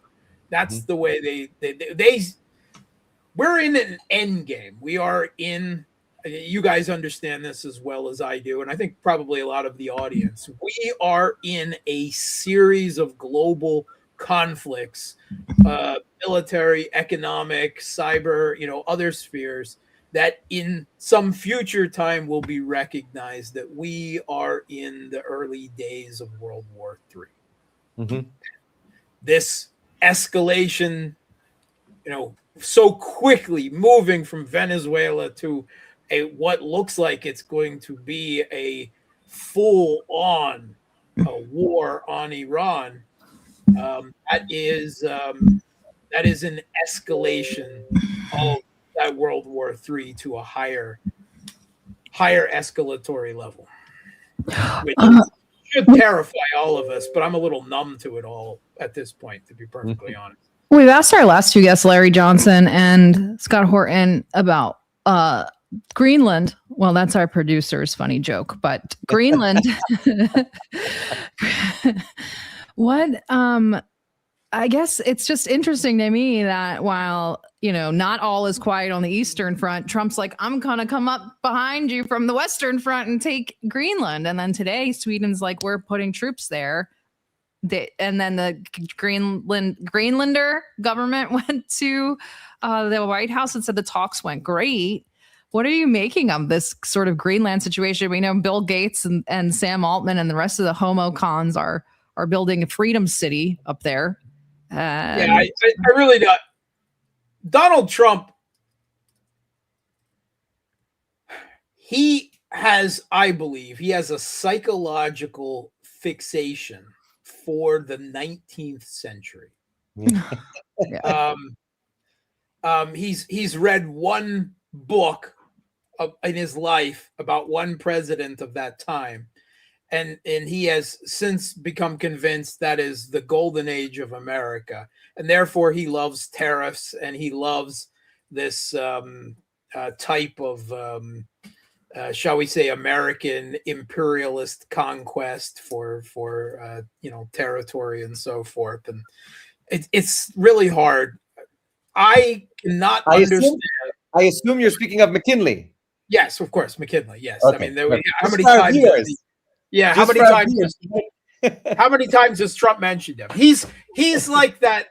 That's the way they we're in an end game. We are in, you guys understand this as well as I do, and I think probably a lot of the audience. We are in a series of global conflicts, military, economic, cyber, other spheres, that in some future time will be recognized that we are in the early days of World War III. This escalation, so quickly moving from Venezuela to what looks like it's going to be a full-on war on Iran. That is an escalation of that World War III to a higher escalatory level, which should terrify all of us. But I'm a little numb to it all at this point, to be perfectly honest. We've asked our last two guests, Larry Johnson and Scott Horton, about Greenland. Well, that's our producer's funny joke, but Greenland. What I guess it's just interesting to me that while, not all is quiet on the Eastern Front, Trump's like, I'm going to come up behind you from the Western Front and take Greenland. And then today, Sweden's like, we're putting troops there. And then the Greenlander government went to the White House and said the talks went great. What are you making of this sort of Greenland situation? We know Bill Gates and Sam Altman and the rest of the homo cons are building a freedom city up there. I really don't. Donald Trump, I believe he has a psychological fixation for the 19th century. Yeah. He's read one book in his life about one president of that time, and he has since become convinced that is the golden age of America, and therefore he loves tariffs and he loves this type of shall we say American imperialist conquest for territory and so forth. And it's really hard. I cannot understand. I assume you're speaking of McKinley. Yes, of course, McKinley. Yes, okay. I mean, how many times? How many times has Trump mentioned him? He's like that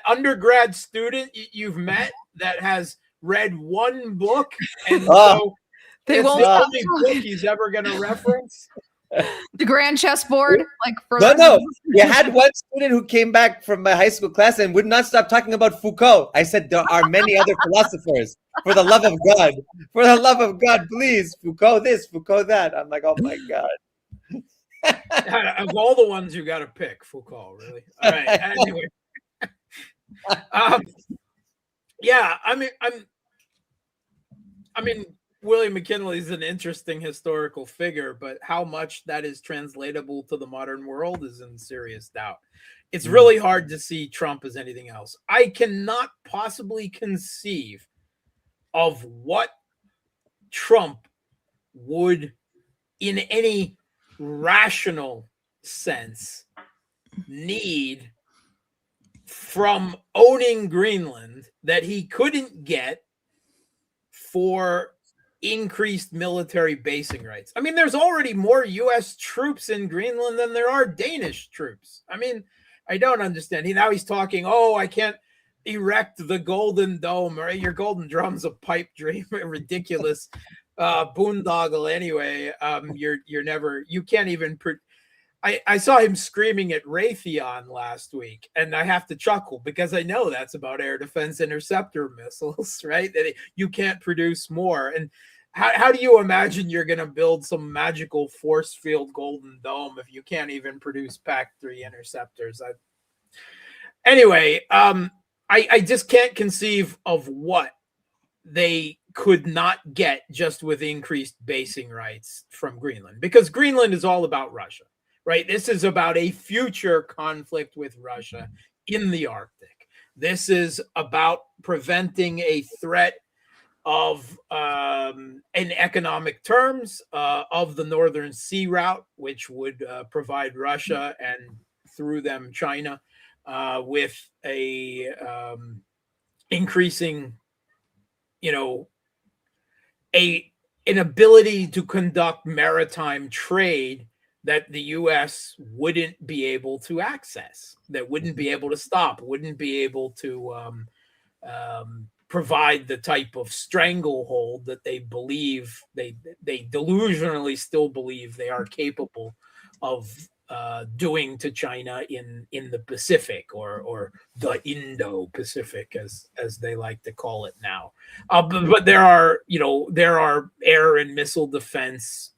undergrad student you've met that has read one book, and so they it's won't the only book he's ever going to reference. The grand chessboard, like for no. You had one student who came back from my high school class and would not stop talking about Foucault. I said there are many other philosophers. For the love of God, please, Foucault this, Foucault that. I'm like, oh my God. Of all the ones you got to pick, Foucault, really. All right. Anyway, yeah. I mean, William McKinley is an interesting historical figure, but how much that is translatable to the modern world is in serious doubt. It's really hard to see Trump as anything else. I cannot possibly conceive of what Trump would, in any rational sense, need from owning Greenland that he couldn't get for increased military basing rights. I mean, there's already more U.S. troops in Greenland than there are Danish troops. I mean, I don't understand. Now he's talking, I can't erect the Golden Dome, right? Your Golden Drum's a pipe dream, ridiculous boondoggle anyway. You can't even I saw him screaming at Raytheon last week, and I have to chuckle because I know that's about air defense interceptor missiles, right? That you can't produce more. And how do you imagine you're going to build some magical force field Golden Dome if you can't even produce PAC-3 interceptors? Anyway, I just can't conceive of what they could not get just with increased basing rights from Greenland, because Greenland is all about Russia, right? This is about a future conflict with Russia in the Arctic. This is about preventing a threat of in economic terms of the Northern Sea Route, which would provide Russia and through them China with a increasing, an ability to conduct maritime trade that the U.S. wouldn't be able to access, that wouldn't be able to stop, wouldn't be able to provide the type of stranglehold that they believe, they delusionally still believe they are capable of doing to China in the Pacific, or the Indo-Pacific, as they like to call it now. But there are air and missile defense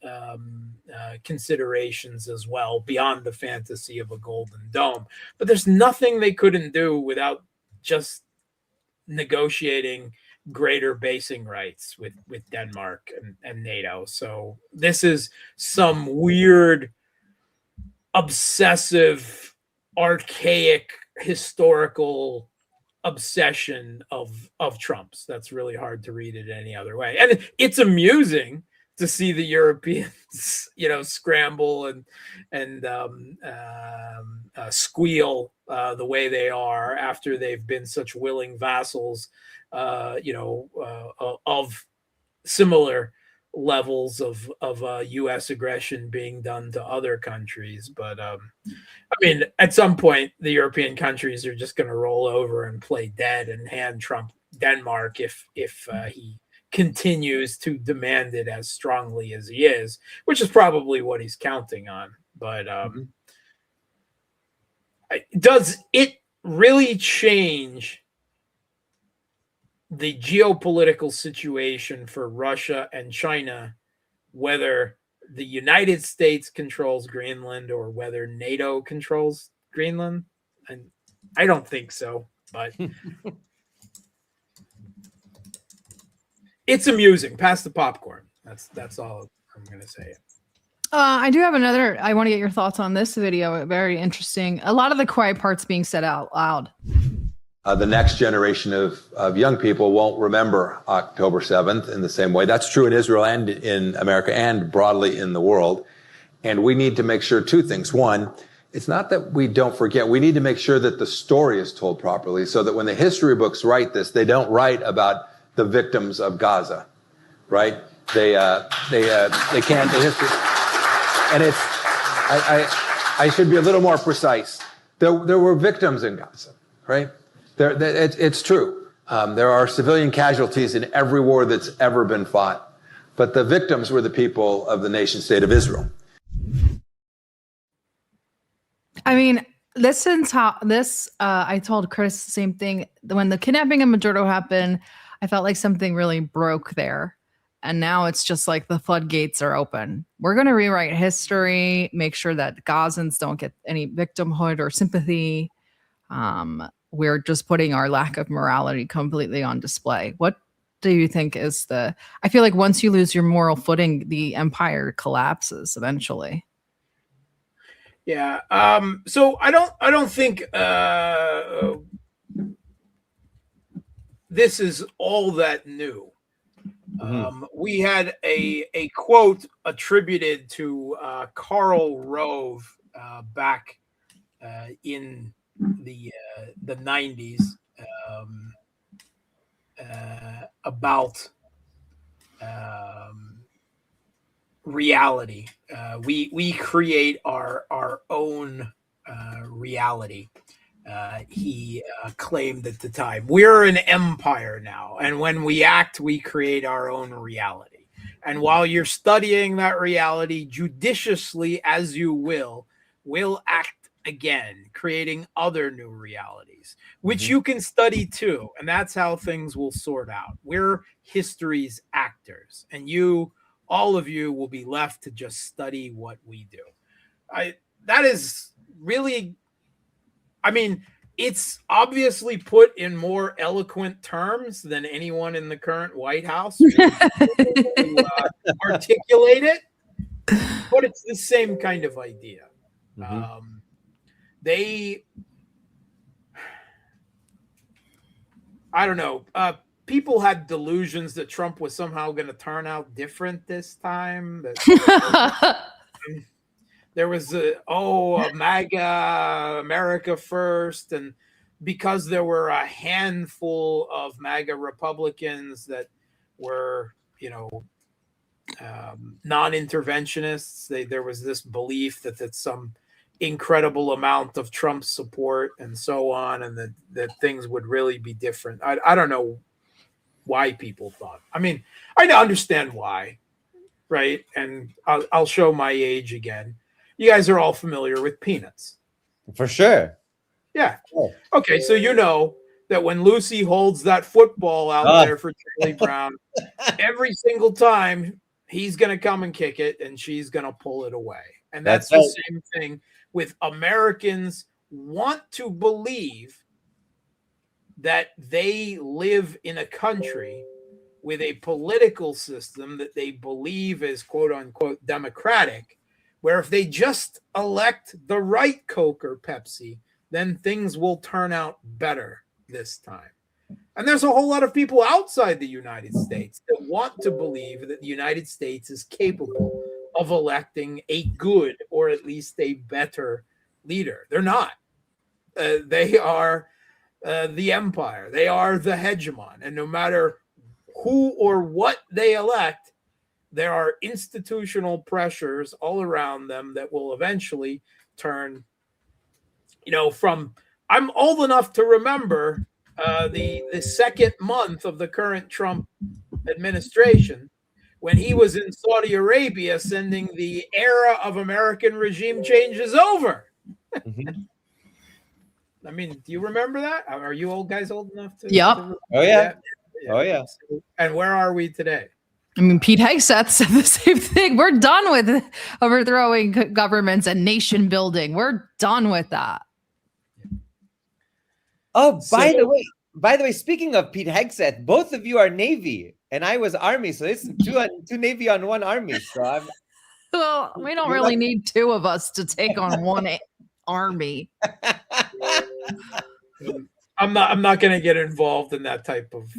considerations as well, beyond the fantasy of a Golden Dome. But there's nothing they couldn't do without just negotiating greater basing rights with Denmark and NATO. So this is some weird, obsessive, archaic, historical obsession of Trump's. That's really hard to read it any other way. And it's amusing to see the Europeans, scramble and squeal the way they are after they've been such willing vassals, of similar levels of U.S. aggression being done to other countries. But I mean, at some point, the European countries are just going to roll over and play dead and hand Trump Denmark if he continues to demand it as strongly as he is, which is probably what he's counting on. But does it really change the geopolitical situation for Russia and China, whether the United States controls Greenland or whether NATO controls Greenland? And I don't think so, but it's amusing. Pass the popcorn. That's all I'm going to say. I do have another. I want to get your thoughts on this video. Very interesting. A lot of the quiet parts being said out loud. The next generation of young people won't remember October 7th in the same way. That's true in Israel and in America and broadly in the world. And we need to make sure two things. One, it's not that we don't forget. We need to make sure that the story is told properly so that when the history books write this, they don't write about the victims of Gaza, right? They can't. The history, and it's. I should be a little more precise. There were victims in Gaza, right? It's true. There are civilian casualties in every war that's ever been fought, but the victims were the people of the nation state of Israel. I mean, I told Chris the same thing. When the kidnapping of Maduro happened, I felt like something really broke there. And now it's just like the floodgates are open. We're going to rewrite history, make sure that Gazans don't get any victimhood or sympathy. We're just putting our lack of morality completely on display. What do you think is I feel like once you lose your moral footing, the empire collapses eventually. Yeah. So I don't think this is all that new. We had a quote attributed to Karl Rove back in the 90s about reality. We create our own reality. He claimed at the time, we're an empire now, and when we act, we create our own reality. And while you're studying that reality judiciously as you will act again, creating other new realities, which you can study too. And that's how things will sort out. We're history's actors, and all of you will be left to just study what we do. That is really, I mean, it's obviously put in more eloquent terms than anyone in the current White House to articulate it, but it's the same kind of idea. I don't know. People had delusions that Trump was somehow going to turn out different this time. There was a MAGA, America first. And because there were a handful of MAGA Republicans that were, non-interventionists, there was this belief that some incredible amount of Trump support and so on, and that things would really be different. I don't know why people thought. I mean, I understand why, right? And I'll show my age again. You guys are all familiar with Peanuts. For sure. Yeah. Okay, so you know that when Lucy holds that football out there for Charlie Brown, every single time he's going to come and kick it and she's going to pull it away. And that's the same thing with Americans want to believe that they live in a country with a political system that they believe is quote unquote democratic, where if they just elect the right Coke or Pepsi, then things will turn out better this time. And there's a whole lot of people outside the United States that want to believe that the United States is capable of electing a good or at least a better leader. They're not. They are the empire. They are the hegemon. And no matter who or what they elect, there are institutional pressures all around them that will eventually turn, from, I'm old enough to remember the second month of the current Trump administration, when he was in Saudi Arabia sending the era of American regime changes over. Mhm. I mean, do you remember that? Are you old guys old enough to? Yep. Oh yeah. Oh yeah. And where are we today? I mean, Pete Hegseth said the same thing. We're done with overthrowing governments and nation building. We're done with that. Oh, by the way, speaking of Pete Hegseth, both of you are Navy, and I was Army, so it's two Navy on one Army. So Well, we don't really need two of us to take on one army. I'm not going to get involved in that type of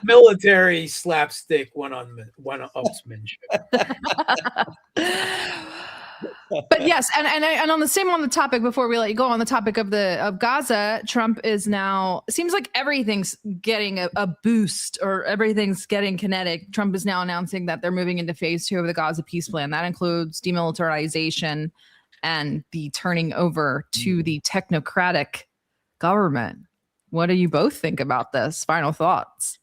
military slapstick one-upsmanship. But yes, and on the topic, before we let you go, on the topic of Gaza, Trump is now, seems like everything's getting a boost, or everything's getting kinetic. Trump is now announcing that they're moving into phase 2 of the Gaza peace plan. That includes demilitarization and the turning over to the technocratic government. What do you both think about this? Final thoughts.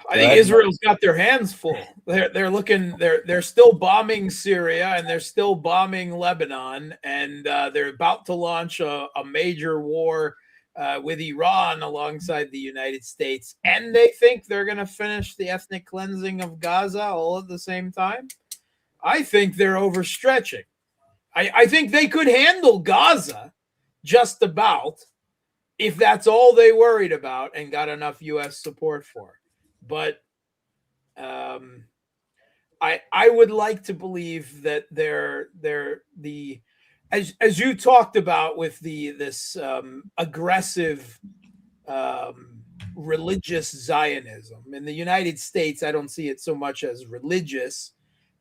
I think Israel's got their hands full. They're still bombing Syria, and they're still bombing Lebanon, and they're about to launch a major war with Iran alongside the United States, and they think they're going to finish the ethnic cleansing of Gaza all at the same time. I think they're overstretching. I think they could handle Gaza just about, if that's all they worried about and got enough U.S. support for. But I would like to believe that they're as you talked about with this aggressive religious Zionism in the United States. I don't see it so much as religious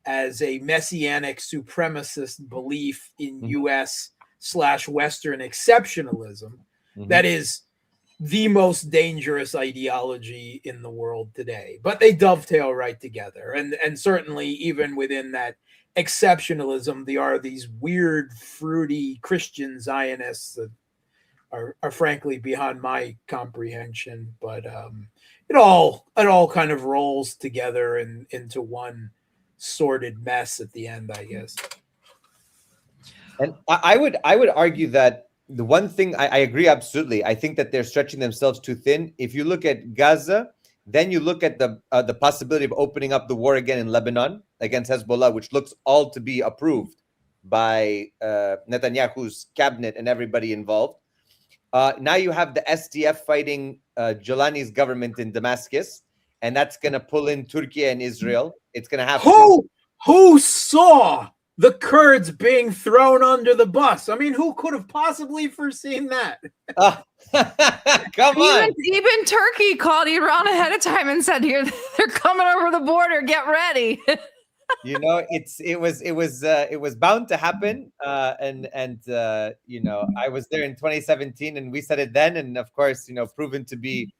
as a messianic supremacist belief in U.S./Western exceptionalism. That is the most dangerous ideology in the world today. But they dovetail right together. And certainly even within that exceptionalism, there are these weird, fruity Christian Zionists that are frankly beyond my comprehension. But it all kind of rolls together into one sordid mess at the end, I guess. And I would argue that the one thing I agree absolutely. I think that they're stretching themselves too thin. If you look at Gaza, then you look at the possibility of opening up the war again in Lebanon against Hezbollah, which looks all to be approved by Netanyahu's cabinet and everybody involved. Now you have the SDF fighting Jolani's government in Damascus, and that's going to pull in Turkey and Israel. It's going to happen. Who saw the Kurds being thrown under the bus? I mean, who could have possibly foreseen that? Come on. Even Turkey called Iran ahead of time and said, "Here, they're coming over the border. Get ready." You know, it was bound to happen, and you know, I was there in 2017, and we said it then, and of course, you know, proven to be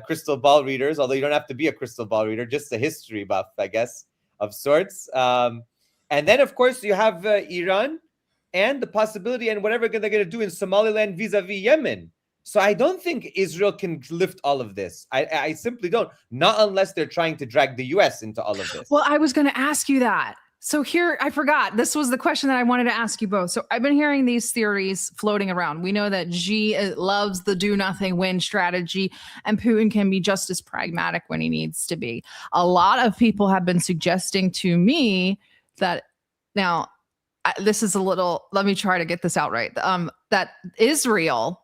crystal ball readers. Although you don't have to be a crystal ball reader, just a history buff, I guess, of sorts. And then, of course, you have Iran and the possibility and whatever they're going to do in Somaliland vis-a-vis Yemen. So I don't think Israel can lift all of this. I simply don't. Not unless they're trying to drag the U.S. into all of this. Well, I was going to ask you that. So here, I forgot. This was the question that I wanted to ask you both. So I've been hearing these theories floating around. We know that Xi loves the do nothing win strategy, and Putin can be just as pragmatic when he needs to be. A lot of people have been suggesting to me that now this is a little, let me try to get this out right. That Israel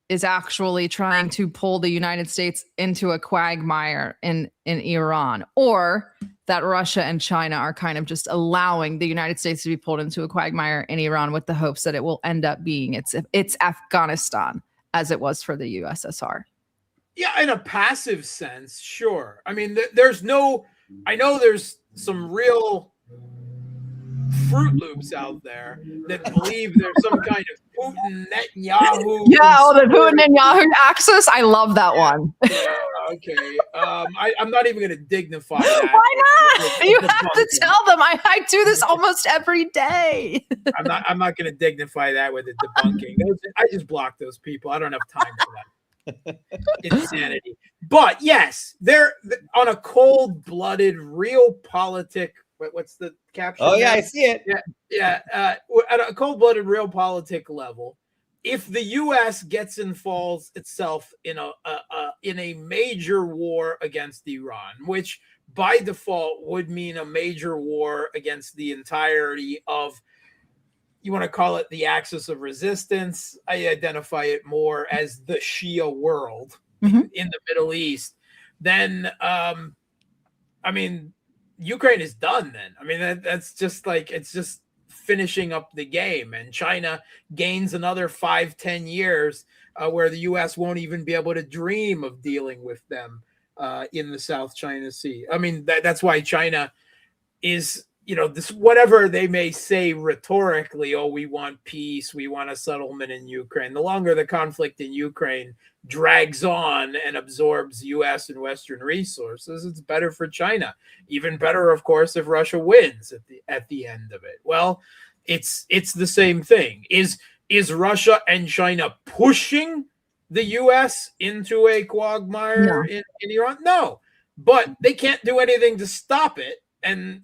is actually trying to pull the United States into a quagmire in Iran, or that Russia and China are kind of just allowing the United States to be pulled into a quagmire in Iran with the hopes that it will end up being it's Afghanistan as it was for the USSR. Yeah, in a passive sense, sure. I mean, I know there's some real Fruit Loops out there that believe there's some kind of Putin Netanyahu. Yeah, the Putin Netanyahu axis. I love that one. Okay. I'm not even going to dignify that. Why not? You have to debunking. tell them. I do this almost every day. I'm not going to dignify that with a debunking. I just block those people. I don't have time for that. Insanity. But yes, they're on a cold-blooded, realpolitik. What's the caption? Oh yeah, there? I see it. Yeah. At a cold-blooded, realpolitik level, if the U.S. gets involved itself in a major war against Iran, which by default would mean a major war against the entirety of, you want to call it the axis of resistance. I identify it more as the Shia world in the Middle East. Then, Ukraine is done then. I mean, that's just like, it's just finishing up the game. And China gains another 5-10 years where the U.S. won't even be able to dream of dealing with them in the South China Sea. I mean, that's why China is, this, whatever they may say rhetorically, oh, we want peace, we want a settlement in Ukraine. The longer the conflict in Ukraine drags on and absorbs U.S. and Western resources, it's better for China. Even better, of course, if Russia wins at the end of it. Well, it's the same thing. Is Russia and China pushing the U.S. into a quagmire in Iran? No, but they can't do anything to stop it. And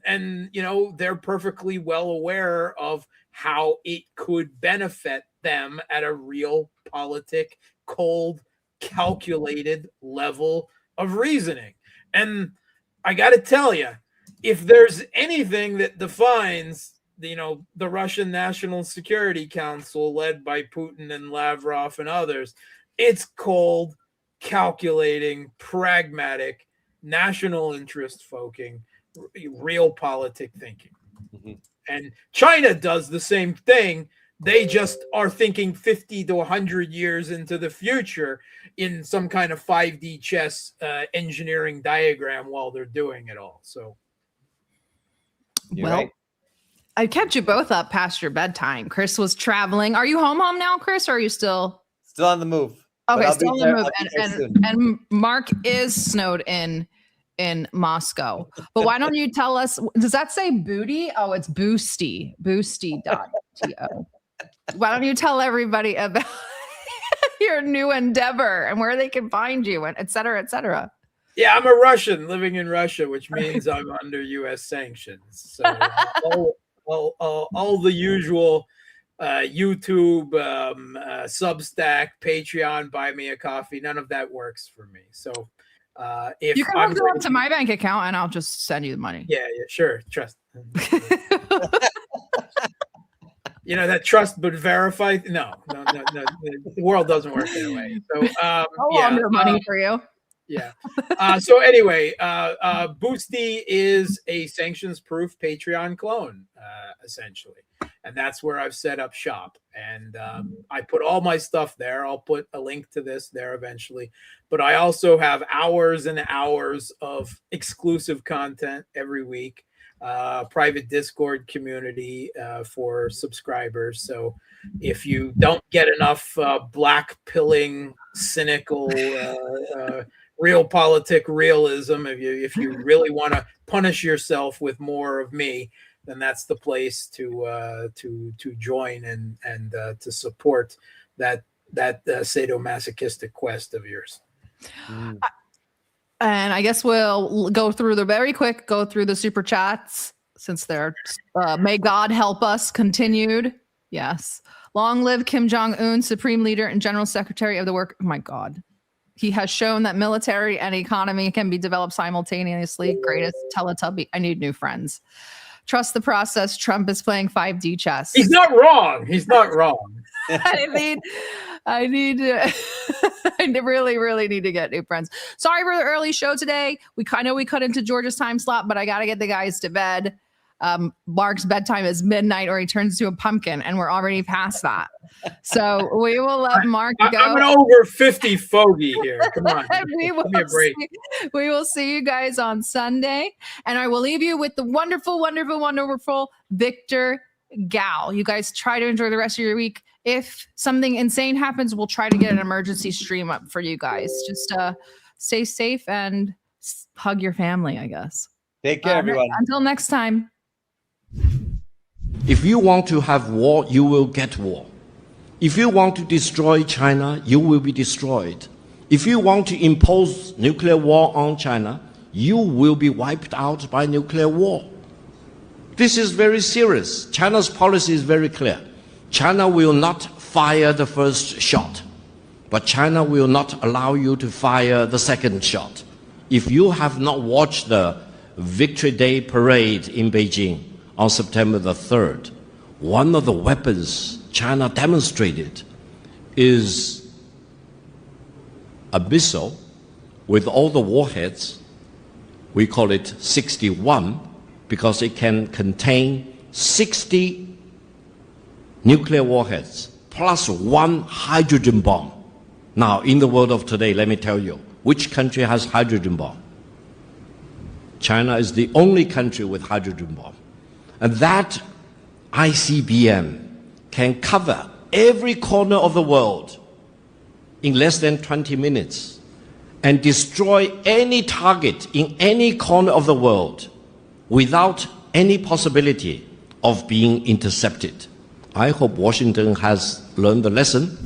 they're perfectly well aware of how it could benefit them at a realpolitik, cold, calculated level of reasoning. And I got to tell you, if there's anything that defines the Russian National Security Council led by Putin and Lavrov and others, it's cold, calculating, pragmatic, national interest focusing, realpolitik thinking. And China does the same thing. They just are thinking 50 to 100 years into the future in some kind of 5D chess engineering diagram while they're doing it all. So, Right. I kept you both up past your bedtime. Chris was traveling. Are you home now, Chris, or are you still on the move? Okay, I'll still on be the there- move. I'll be there soon. And Mark is snowed in Moscow. But why don't you tell us, does that say booty? Oh, it's boosty. Boosty.to. Why don't you tell everybody about your new endeavor and where they can find you, and et cetera, et cetera. Yeah, I'm a Russian living in Russia, which means I'm under U.S. sanctions. So all the usual YouTube, Substack, Patreon, buy me a coffee. None of that works for me. So if you can hook it up to my bank account and I'll just send you the money. Yeah, sure. Trust. That trust but verify. No. The world doesn't work that way. So I'll launder money for you. Yeah. So anyway, Boosty is a sanctions-proof Patreon clone, essentially. And that's where I've set up shop. And I put all my stuff there. I'll put a link to this there eventually. But I also have hours and hours of exclusive content every week, private Discord community for subscribers. So if you don't get enough black-pilling, cynical realpolitik realism, if you really want to punish yourself with more of me, then that's the place to join and to support that sadomasochistic quest of yours. And I guess we'll go through the super chats since they're may God help us continued. Yes. Long live Kim Jong-un, Supreme Leader and General Secretary of the Work. Oh my God. He has shown that military and economy can be developed simultaneously. Greatest Teletubby. I need new friends. Trust the process. Trump is playing 5D chess. He's not wrong. I really, really need to get new friends. Sorry for the early show today. We cut into Georgia's time slot, but I got to get the guys to bed. Mark's bedtime is midnight or he turns into a pumpkin, and we're already past that. So we will let Mark go. I'm an over 50 fogey here. Come on. We will see you guys on Sunday. And I will leave you with the wonderful, wonderful, wonderful Victor Gal. You guys try to enjoy the rest of your week. If something insane happens, we'll try to get an emergency stream up for you guys. Just stay safe and hug your family, I guess. Take care, everyone. Until next time. If you want to have war, you will get war. If you want to destroy China, you will be destroyed. If you want to impose nuclear war on China, you will be wiped out by nuclear war. This is very serious. China's policy is very clear. China will not fire the first shot, but China will not allow you to fire the second shot. If you have not watched the Victory Day parade in Beijing on September the 3rd, one of the weapons China demonstrated is a missile with all the warheads. We call it 61 because it can contain 60 nuclear warheads plus one hydrogen bomb. Now, in the world of today, let me tell you, which country has hydrogen bomb? China is the only country with hydrogen bomb. And that ICBM can cover every corner of the world in less than 20 minutes and destroy any target in any corner of the world without any possibility of being intercepted. I hope Washington has learned the lesson